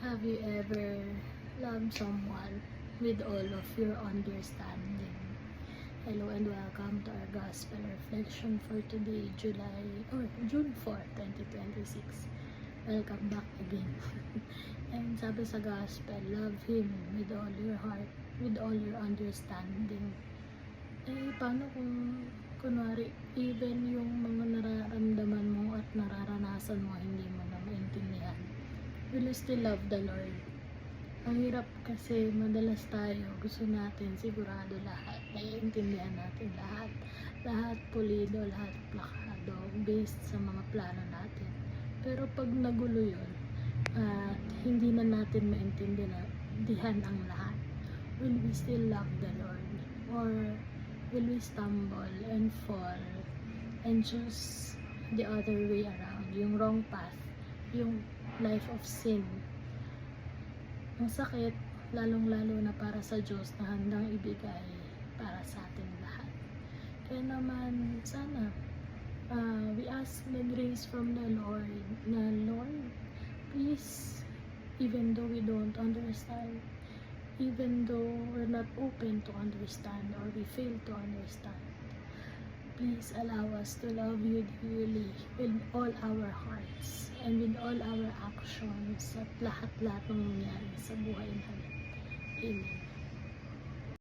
Have you ever loved someone with all of your understanding? Hello and welcome to our Gospel Reflection for today, June 4, 2026. Welcome back again. And sabi sa Gospel, love Him with all your heart, with all your understanding. Paano kung kunwari, even yung mga nararamdaman mo at nararanasan mo, hindi mo na maintindihan? Will you still love the Lord? Ang hirap kasi madalas tayo, gusto natin sigurado lahat, naiintindihan natin lahat pulido, lahat plakado, based sa mga plano natin. Pero pag nagulo yun, at hindi na natin maintindihan ang lahat, will we still love the Lord? Or will we stumble and fall and choose the other way around, yung wrong path, yung life of sin? Ang sakit, lalong-lalo na para sa Diyos na handang ibigay para sa ating lahat. Kaya naman, sana, we ask the grace from the Lord, na Lord, please, even though we don't understand, even though we're not open to understand or we fail to understand, please allow us to love you dearly with all our hearts and with all our actions at lahat-lahat ng nangyari sa buhay natin. Amen.